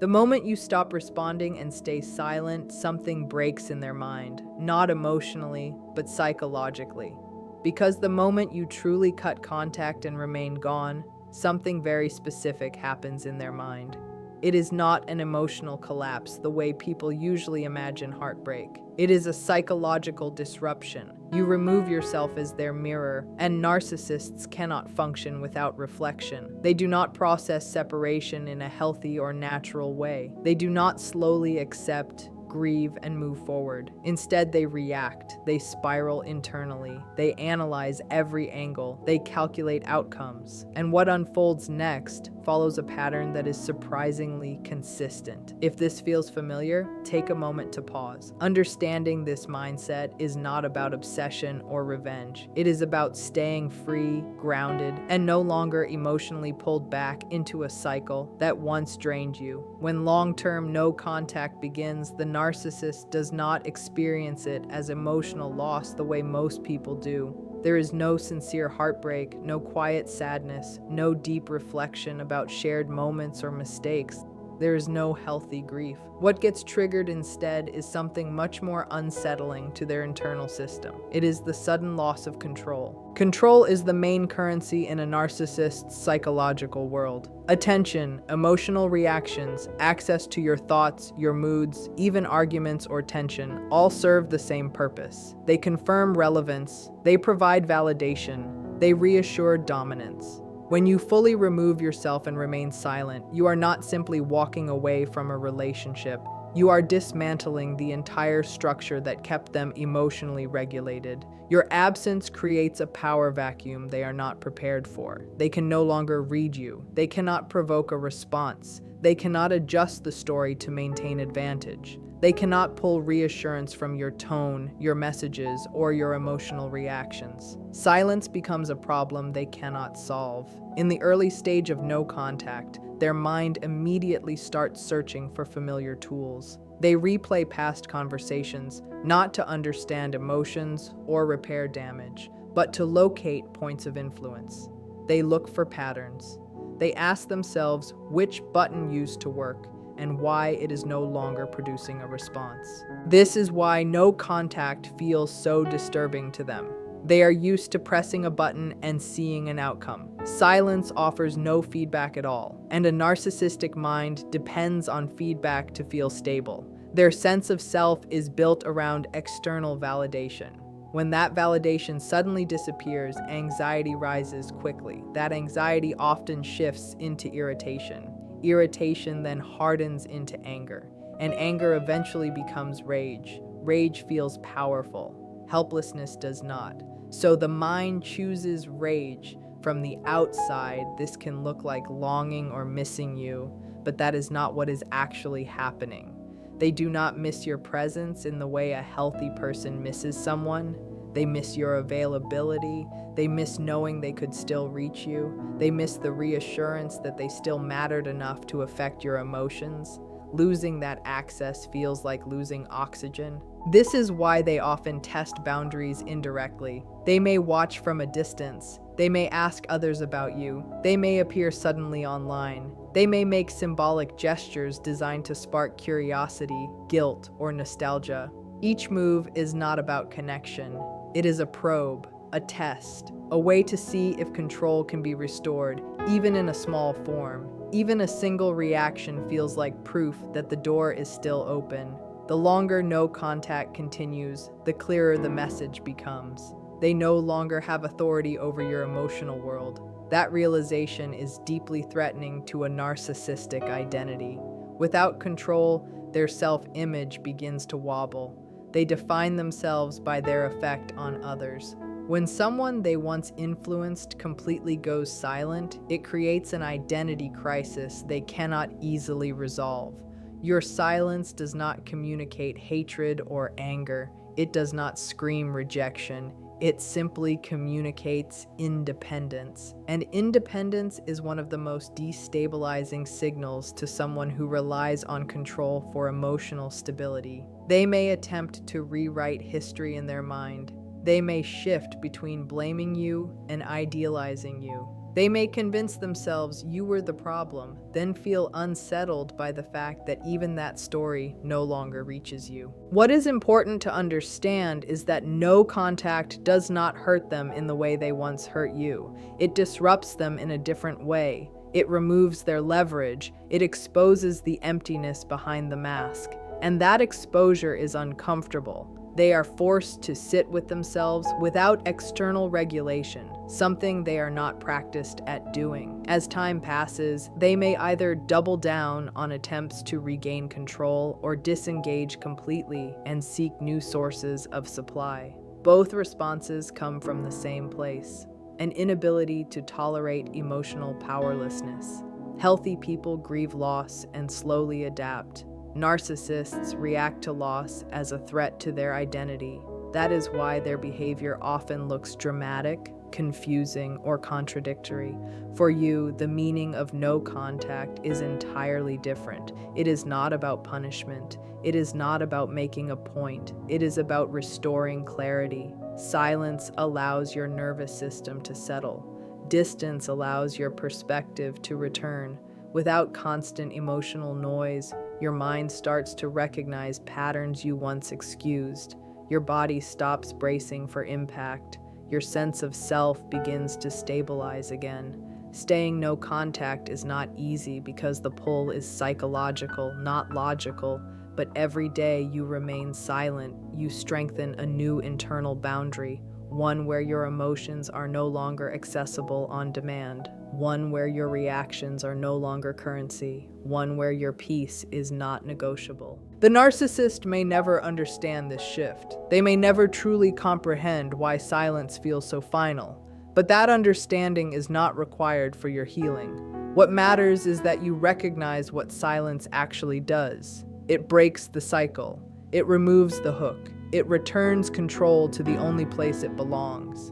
The moment you stop responding and stay silent, something breaks in their mind, not emotionally, but psychologically. Because the moment you truly cut contact and remain gone, something very specific happens in their mind. It is not an emotional collapse the way people usually imagine heartbreak. It is a psychological disruption. You remove yourself as their mirror, and narcissists cannot function without reflection. They do not process separation in a healthy or natural way. They do not slowly accept, grieve, and move forward. Instead, they react. They spiral internally. They analyze every angle. They calculate outcomes. And what unfolds next follows a pattern that is surprisingly consistent. If this feels familiar, take a moment to pause. Understanding this mindset is not about obsession or revenge. It is about staying free, grounded, and no longer emotionally pulled back into a cycle that once drained you. When long-term no contact begins, the narcissist does not experience it as emotional loss the way most people do. There is no sincere heartbreak, no quiet sadness, no deep reflection about shared moments or mistakes. There is no healthy grief. What gets triggered instead is something much more unsettling to their internal system. It is the sudden loss of control. Control is the main currency in a narcissist's psychological world. Attention, emotional reactions, access to your thoughts, your moods, even arguments or tension, all serve the same purpose. They confirm relevance, they provide validation, they reassure dominance. When you fully remove yourself and remain silent, you are not simply walking away from a relationship. You are dismantling the entire structure that kept them emotionally regulated. Your absence creates a power vacuum they are not prepared for. They can no longer read you. They cannot provoke a response. They cannot adjust the story to maintain advantage. They cannot pull reassurance from your tone, your messages, or your emotional reactions. Silence becomes a problem they cannot solve. In the early stage of no contact, their mind immediately starts searching for familiar tools. They replay past conversations, not to understand emotions or repair damage, but to locate points of influence. They look for patterns. They ask themselves which button used to work and why it is no longer producing a response. This is why no contact feels so disturbing to them. They are used to pressing a button and seeing an outcome. Silence offers no feedback at all, and a narcissistic mind depends on feedback to feel stable. Their sense of self is built around external validation. When that validation suddenly disappears, anxiety rises quickly. That anxiety often shifts into irritation. Irritation then hardens into anger, and anger eventually becomes rage. Rage feels powerful. Helplessness does not. So the mind chooses rage. From the outside, this can look like longing or missing you, but that is not what is actually happening. They do not miss your presence in the way a healthy person misses someone. They miss your availability. They miss knowing they could still reach you. They miss the reassurance that they still mattered enough to affect your emotions. Losing that access feels like losing oxygen. This is why they often test boundaries indirectly. They may watch from a distance. They may ask others about you. They may appear suddenly online. They may make symbolic gestures designed to spark curiosity, guilt, or nostalgia. Each move is not about connection. It is a probe, a test, a way to see if control can be restored, even in a small form. Even a single reaction feels like proof that the door is still open. The longer no contact continues, the clearer the message becomes. They no longer have authority over your emotional world. That realization is deeply threatening to a narcissistic identity. Without control, their self-image begins to wobble. They define themselves by their effect on others. When someone they once influenced completely goes silent, it creates an identity crisis they cannot easily resolve. Your silence does not communicate hatred or anger. It does not scream rejection. It simply communicates independence. And independence is one of the most destabilizing signals to someone who relies on control for emotional stability. They may attempt to rewrite history in their mind. They may shift between blaming you and idealizing you. They may convince themselves you were the problem, then feel unsettled by the fact that even that story no longer reaches you. What is important to understand is that no contact does not hurt them in the way they once hurt you. It disrupts them in a different way. It removes their leverage. It exposes the emptiness behind the mask. And that exposure is uncomfortable. They are forced to sit with themselves without external regulation, something they are not practiced at doing. As time passes, they may either double down on attempts to regain control or disengage completely and seek new sources of supply. Both responses come from the same place: an inability to tolerate emotional powerlessness. Healthy people grieve loss and slowly adapt. Narcissists react to loss as a threat to their identity. That is why their behavior often looks dramatic, confusing, or contradictory. For you, the meaning of no contact is entirely different. It is not about punishment. It is not about making a point. It is about restoring clarity. Silence allows your nervous system to settle. Distance allows your perspective to return. Without constant emotional noise, your mind starts to recognize patterns you once excused. Your body stops bracing for impact. Your sense of self begins to stabilize again. Staying no contact is not easy because the pull is psychological, not logical. But every day you remain silent, you strengthen a new internal boundary, one where your emotions are no longer accessible on demand, one where your reactions are no longer currency, one where your peace is not negotiable. The narcissist may never understand this shift. They may never truly comprehend why silence feels so final, but that understanding is not required for your healing. What matters is that you recognize what silence actually does. It breaks the cycle. It removes the hook. It returns control to the only place it belongs: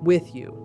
with you.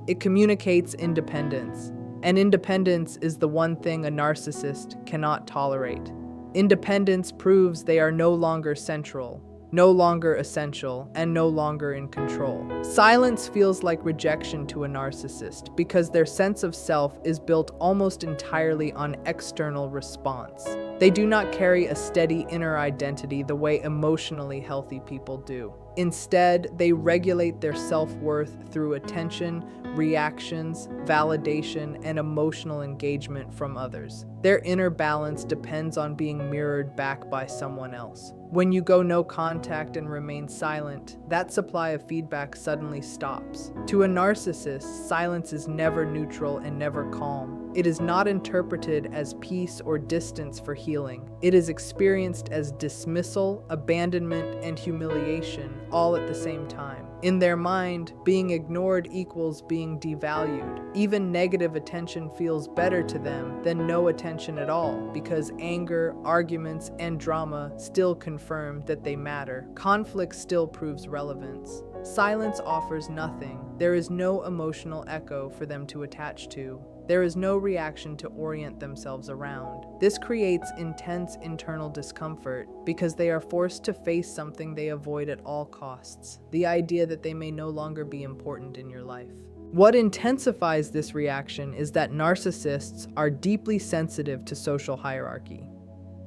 It communicates independence, and independence is the one thing a narcissist cannot tolerate. Independence proves they are no longer central, no longer essential, and no longer in control. Silence feels like rejection to a narcissist because their sense of self is built almost entirely on external response. They do not carry a steady inner identity the way emotionally healthy people do. Instead, they regulate their self-worth through attention, reactions, validation, and emotional engagement from others. Their inner balance depends on being mirrored back by someone else. When you go no contact and remain silent, that supply of feedback suddenly stops. To a narcissist, silence is never neutral and never calm. It is not interpreted as peace or distance for healing. It is experienced as dismissal, abandonment, and humiliation, all at the same time. In their mind, being ignored equals being devalued. Even negative attention feels better to them than no attention at all, because anger, arguments, and drama still confirm that they matter. Conflict still proves relevance. Silence offers nothing. There is no emotional echo for them to attach to. There is no reaction to orient themselves around. This creates intense internal discomfort because they are forced to face something they avoid at all costs: the idea that they may no longer be important in your life. What intensifies this reaction is that narcissists are deeply sensitive to social hierarchy.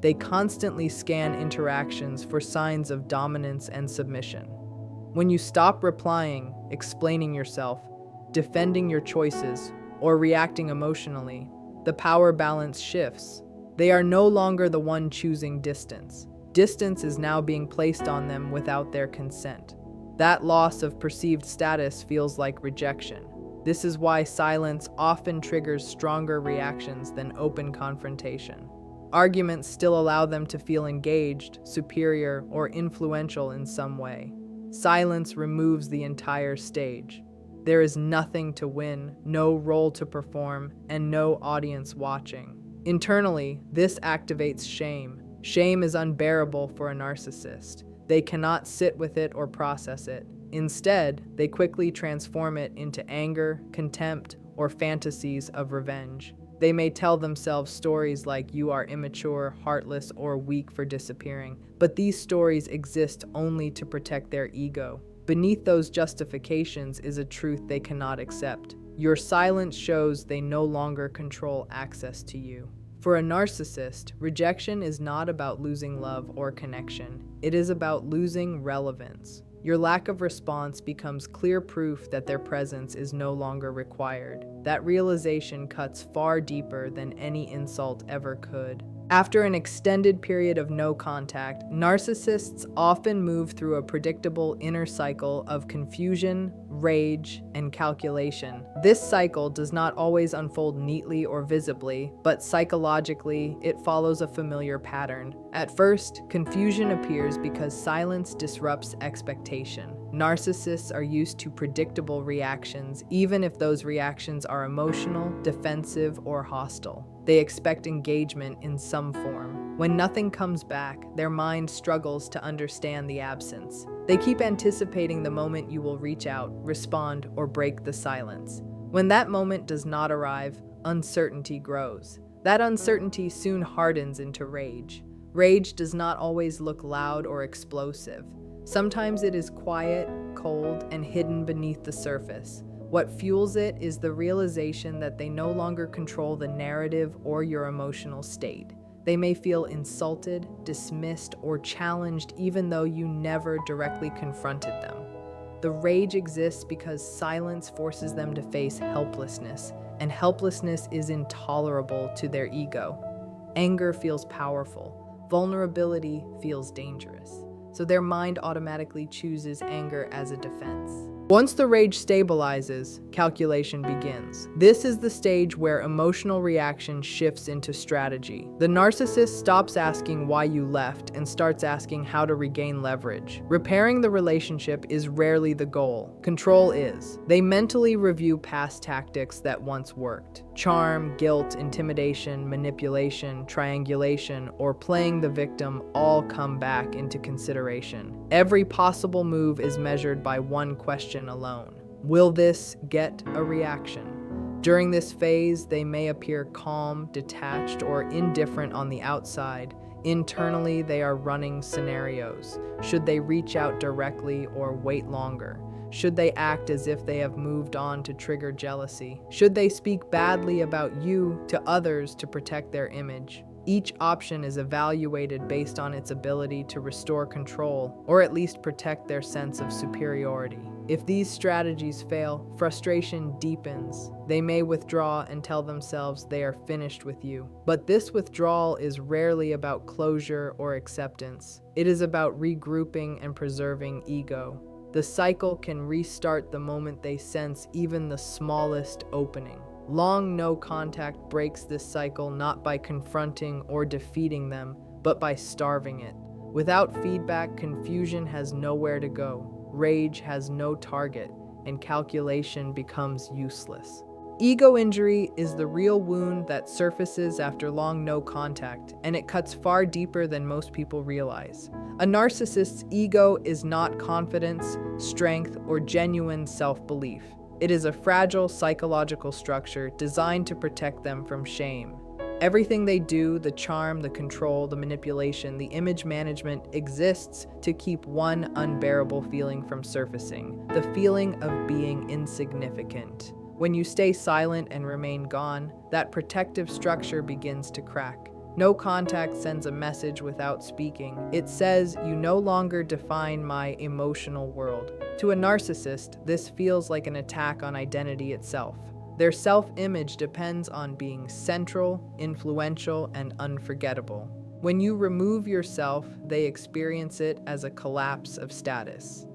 They constantly scan interactions for signs of dominance and submission. When you stop replying, explaining yourself, defending your choices, or reacting emotionally, the power balance shifts. They are no longer the one choosing distance. Distance is now being placed on them without their consent. That loss of perceived status feels like rejection. This is why silence often triggers stronger reactions than open confrontation. Arguments still allow them to feel engaged, superior, or influential in some way. Silence removes the entire stage. There is nothing to win, no role to perform, and no audience watching. Internally, this activates shame. Shame is unbearable for a narcissist. They cannot sit with it or process it. Instead, they quickly transform it into anger, contempt, or fantasies of revenge. They may tell themselves stories like "you are immature, heartless, or weak for disappearing," but these stories exist only to protect their ego. Beneath those justifications is a truth they cannot accept. Your silence shows they no longer control access to you. For a narcissist, rejection is not about losing love or connection. It is about losing relevance. Your lack of response becomes clear proof that their presence is no longer required. That realization cuts far deeper than any insult ever could. After an extended period of no contact, narcissists often move through a predictable inner cycle of confusion, rage, and calculation. This cycle does not always unfold neatly or visibly, but psychologically, it follows a familiar pattern. At first, confusion appears because silence disrupts expectation. Narcissists are used to predictable reactions, even if those reactions are emotional, defensive, or hostile. They expect engagement in some form. When nothing comes back, their mind struggles to understand the absence. They keep anticipating the moment you will reach out, respond, or break the silence. When that moment does not arrive, uncertainty grows. That uncertainty soon hardens into rage. Rage does not always look loud or explosive. Sometimes it is quiet, cold, and hidden beneath the surface. What fuels it is the realization that they no longer control the narrative or your emotional state. They may feel insulted, dismissed, or challenged even though you never directly confronted them. The rage exists because silence forces them to face helplessness, and helplessness is intolerable to their ego. Anger feels powerful. Vulnerability feels dangerous. So their mind automatically chooses anger as a defense. Once the rage stabilizes, calculation begins. This is the stage where emotional reaction shifts into strategy. The narcissist stops asking why you left and starts asking how to regain leverage. Repairing the relationship is rarely the goal. Control is. They mentally review past tactics that once worked. Charm, guilt, intimidation, manipulation, triangulation, or playing the victim all come back into consideration. Every possible move is measured by one question alone. Will this get a reaction? During this phase, they may appear calm, detached, or indifferent on the outside. Internally, they are running scenarios. Should they reach out directly or wait longer? Should they act as if they have moved on to trigger jealousy? Should they speak badly about you to others to protect their image? Each option is evaluated based on its ability to restore control, or at least protect their sense of superiority. If these strategies fail, frustration deepens. They may withdraw and tell themselves they are finished with you. But this withdrawal is rarely about closure or acceptance. It is about regrouping and preserving ego. The cycle can restart the moment they sense even the smallest opening. Long no contact breaks this cycle not by confronting or defeating them, but by starving it. Without feedback, confusion has nowhere to go, rage has no target, and calculation becomes useless. Ego injury is the real wound that surfaces after long no contact, and it cuts far deeper than most people realize. A narcissist's ego is not confidence, strength, or genuine self-belief. It is a fragile psychological structure designed to protect them from shame. Everything they do, the charm, the control, the manipulation, the image management exists to keep one unbearable feeling from surfacing, the feeling of being insignificant. When you stay silent and remain gone, that protective structure begins to crack. No contact sends a message without speaking. It says, you no longer define my emotional world. To a narcissist, this feels like an attack on identity itself. Their self-image depends on being central, influential, and unforgettable. When you remove yourself, they experience it as a collapse of status.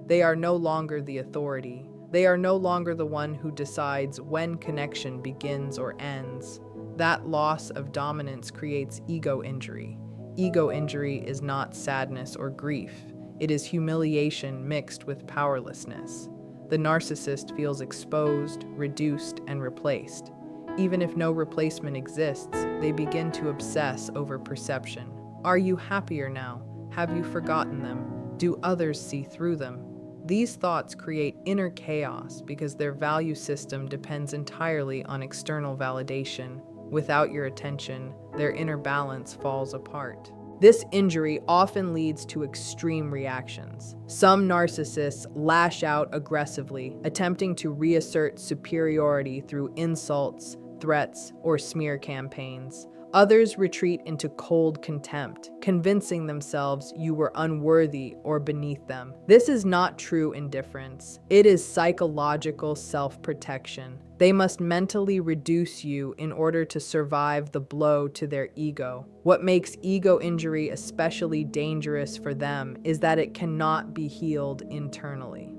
They are no longer the authority. They are no longer the one who decides when connection begins or ends. That loss of dominance creates ego injury. Ego injury is not sadness or grief. It is humiliation mixed with powerlessness. The narcissist feels exposed, reduced, and replaced. Even if no replacement exists, they begin to obsess over perception. Are you happier now? Have you forgotten them? Do others see through them? These thoughts create inner chaos because their value system depends entirely on external validation. Without your attention, their inner balance falls apart. This injury often leads to extreme reactions. Some narcissists lash out aggressively, attempting to reassert superiority through insults, threats, or smear campaigns. Others retreat into cold contempt, convincing themselves you were unworthy or beneath them. This is not true indifference. It is psychological self-protection. They must mentally reduce you in order to survive the blow to their ego. What makes ego injury especially dangerous for them is that it cannot be healed internally.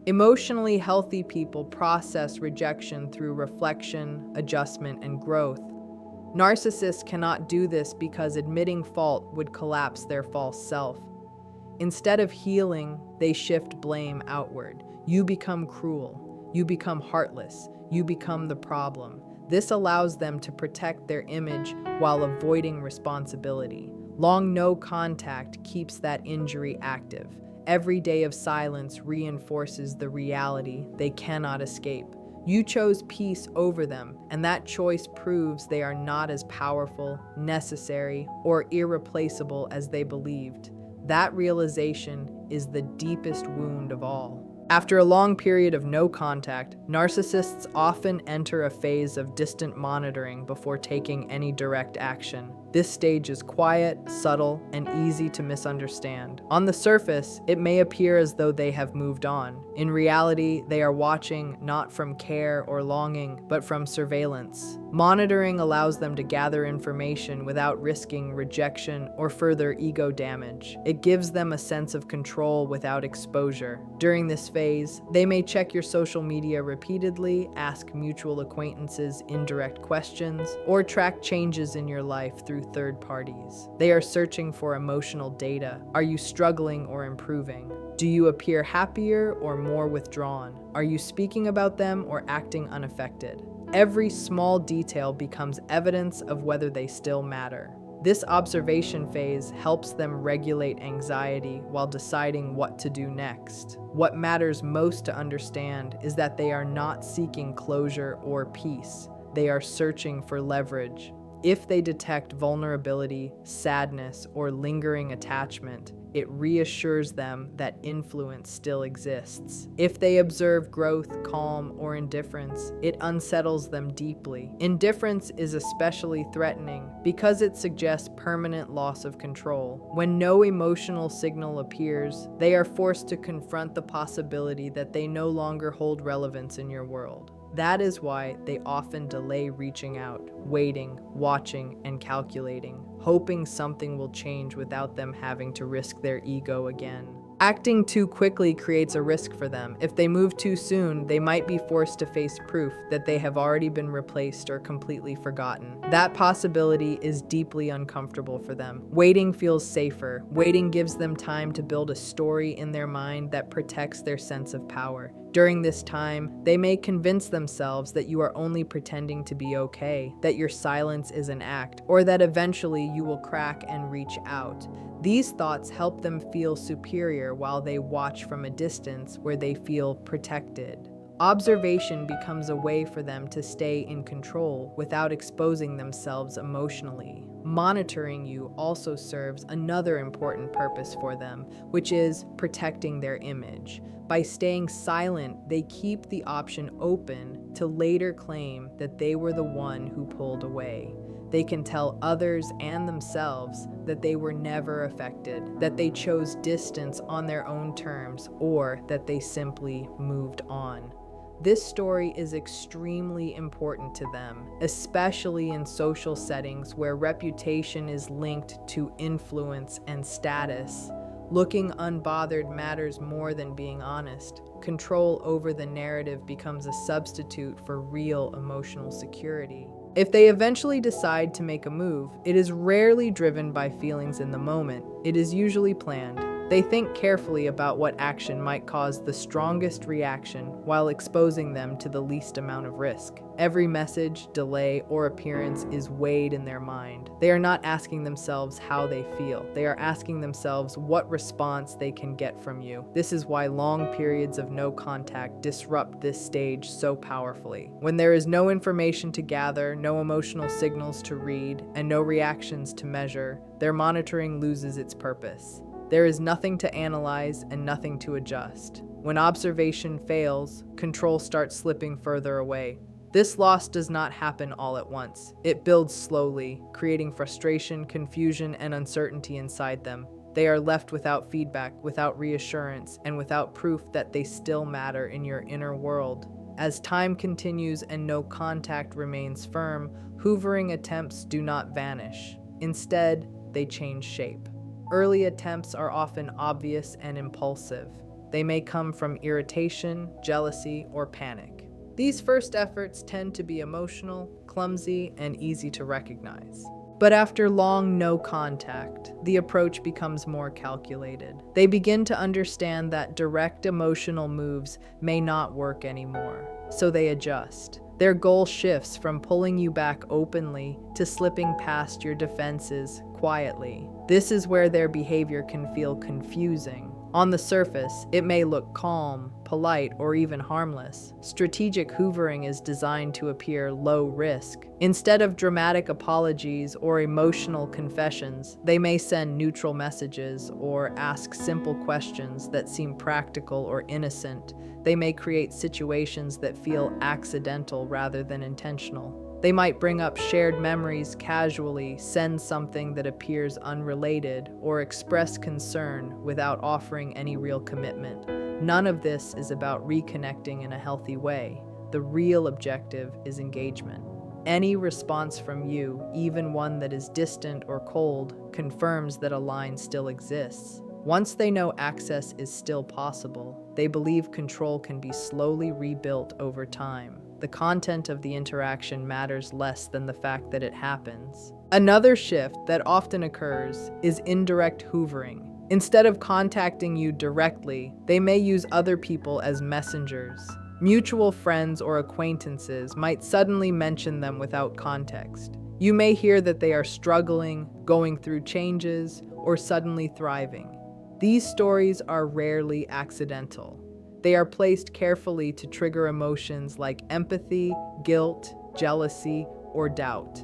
Emotionally healthy people process rejection through reflection, adjustment, and growth. Narcissists cannot do this because admitting fault would collapse their false self. Instead of healing, they shift blame outward. You become cruel. You become heartless. You become the problem. This allows them to protect their image while avoiding responsibility. Long no contact keeps that injury active. Every day of silence reinforces the reality they cannot escape. You chose peace over them, and that choice proves they are not as powerful, necessary, or irreplaceable as they believed. That realization is the deepest wound of all. After a long period of no contact, narcissists often enter a phase of distant monitoring before taking any direct action. This stage is quiet, subtle, and easy to misunderstand. On the surface, it may appear as though they have moved on. In reality, they are watching not from care or longing, but from surveillance. Monitoring allows them to gather information without risking rejection or further ego damage. It gives them a sense of control without exposure. During this phase, they may check your social media repeatedly, ask mutual acquaintances indirect questions, or track changes in your life through third parties. They are searching for emotional data. Are you struggling or improving? Do you appear happier or more withdrawn? Are you speaking about them or acting unaffected? Every small detail becomes evidence of whether they still matter. This observation phase helps them regulate anxiety while deciding what to do next. What matters most to understand is that they are not seeking closure or peace. They are searching for leverage. If they detect vulnerability, sadness, or lingering attachment, it reassures them that influence still exists. If they observe growth, calm, or indifference, it unsettles them deeply. Indifference is especially threatening because it suggests permanent loss of control. When no emotional signal appears, they are forced to confront the possibility that they no longer hold relevance in your world. That is why they often delay reaching out, waiting, watching, and calculating, hoping something will change without them having to risk their ego again. Acting too quickly creates a risk for them. If they move too soon, they might be forced to face proof that they have already been replaced or completely forgotten. That possibility is deeply uncomfortable for them. Waiting feels safer. Waiting gives them time to build a story in their mind that protects their sense of power. During this time, they may convince themselves that you are only pretending to be okay, that your silence is an act, or that eventually you will crack and reach out. These thoughts help them feel superior while they watch from a distance where they feel protected. Observation becomes a way for them to stay in control without exposing themselves emotionally. Monitoring you also serves another important purpose for them, which is protecting their image. By staying silent, they keep the option open to later claim that they were the one who pulled away. They can tell others and themselves that they were never affected, that they chose distance on their own terms, or that they simply moved on. This story is extremely important to them, especially in social settings where reputation is linked to influence and status. Looking unbothered matters more than being honest. Control over the narrative becomes a substitute for real emotional security. If they eventually decide to make a move, it is rarely driven by feelings in the moment. It is usually planned. They think carefully about what action might cause the strongest reaction while exposing them to the least amount of risk. Every message, delay, or appearance is weighed in their mind. They are not asking themselves how they feel. They are asking themselves what response they can get from you. This is why long periods of no contact disrupt this stage so powerfully. When there is no information to gather, no emotional signals to read, and no reactions to measure, their monitoring loses its purpose. There is nothing to analyze and nothing to adjust. When observation fails, control starts slipping further away. This loss does not happen all at once. It builds slowly, creating frustration, confusion, and uncertainty inside them. They are left without feedback, without reassurance, and without proof that they still matter in your inner world. As time continues and no contact remains firm, hoovering attempts do not vanish. Instead, they change shape. Early attempts are often obvious and impulsive. They may come from irritation, jealousy, or panic. These first efforts tend to be emotional, clumsy, and easy to recognize. But after long no contact, the approach becomes more calculated. They begin to understand that direct emotional moves may not work anymore, so they adjust. Their goal shifts from pulling you back openly to slipping past your defenses quietly. This is where their behavior can feel confusing. On the surface, it may look calm, polite, or even harmless. Strategic hoovering is designed to appear low risk. Instead of dramatic apologies or emotional confessions, they may send neutral messages or ask simple questions that seem practical or innocent. They may create situations that feel accidental rather than intentional. They might bring up shared memories casually, send something that appears unrelated, or express concern without offering any real commitment. None of this is about reconnecting in a healthy way. The real objective is engagement. Any response from you, even one that is distant or cold, confirms that a line still exists. Once they know access is still possible, they believe control can be slowly rebuilt over time. The content of the interaction matters less than the fact that it happens. Another shift that often occurs is indirect hoovering. Instead of contacting you directly, they may use other people as messengers. Mutual friends or acquaintances might suddenly mention them without context. You may hear that they are struggling, going through changes, or suddenly thriving. These stories are rarely accidental. They are placed carefully to trigger emotions like empathy, guilt, jealousy, or doubt.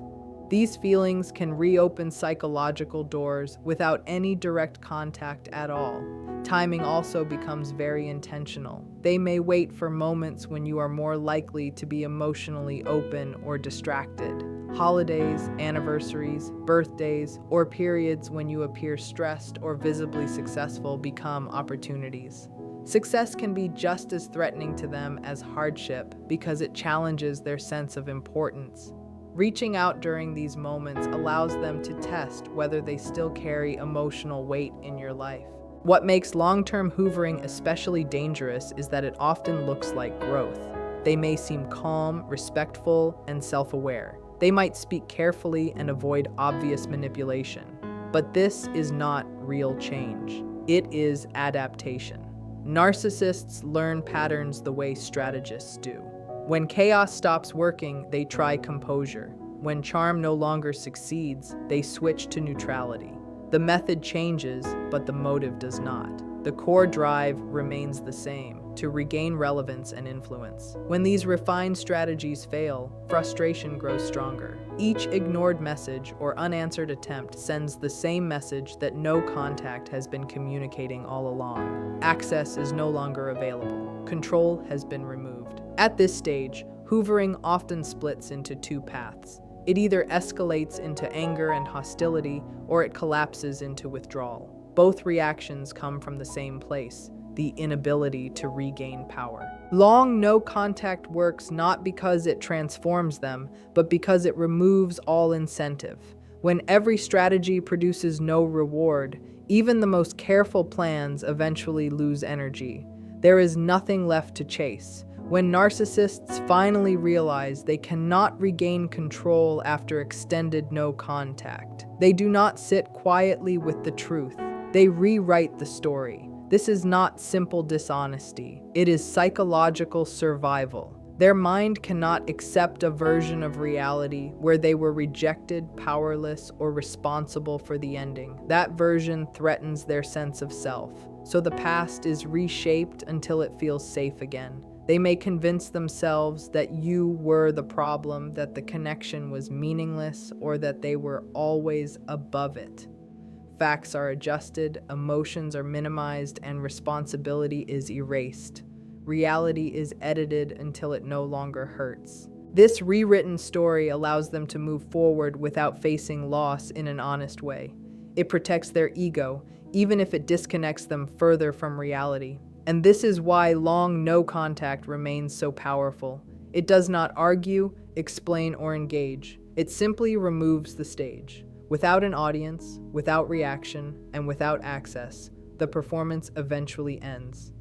These feelings can reopen psychological doors without any direct contact at all. Timing also becomes very intentional. They may wait for moments when you are more likely to be emotionally open or distracted. Holidays, anniversaries, birthdays, or periods when you appear stressed or visibly successful become opportunities. Success can be just as threatening to them as hardship because it challenges their sense of importance. Reaching out during these moments allows them to test whether they still carry emotional weight in your life. What makes long-term hoovering especially dangerous is that it often looks like growth. They may seem calm, respectful, and self-aware. They might speak carefully and avoid obvious manipulation. But this is not real change. It is adaptation. Narcissists learn patterns the way strategists do. When chaos stops working, they try composure. When charm no longer succeeds, they switch to neutrality. The method changes, but the motive does not. The core drive remains the same, to regain relevance and influence. When these refined strategies fail, frustration grows stronger. Each ignored message or unanswered attempt sends the same message that no contact has been communicating all along. Access is no longer available. Control has been removed. At this stage, hoovering often splits into two paths. It either escalates into anger and hostility, or it collapses into withdrawal. Both reactions come from the same place, the inability to regain power. Long no contact works not because it transforms them, but because it removes all incentive. When every strategy produces no reward, even the most careful plans eventually lose energy. There is nothing left to chase. When narcissists finally realize they cannot regain control after extended no contact, they do not sit quietly with the truth. They rewrite the story. This is not simple dishonesty. It is psychological survival. Their mind cannot accept a version of reality where they were rejected, powerless, or responsible for the ending. That version threatens their sense of self. So the past is reshaped until it feels safe again. They may convince themselves that you were the problem, that the connection was meaningless, or that they were always above it. Facts are adjusted, emotions are minimized, and responsibility is erased. Reality is edited until it no longer hurts. This rewritten story allows them to move forward without facing loss in an honest way. It protects their ego, even if it disconnects them further from reality. And this is why long no contact remains so powerful. It does not argue, explain, or engage. It simply removes the stage. Without an audience, without reaction, and without access, the performance eventually ends.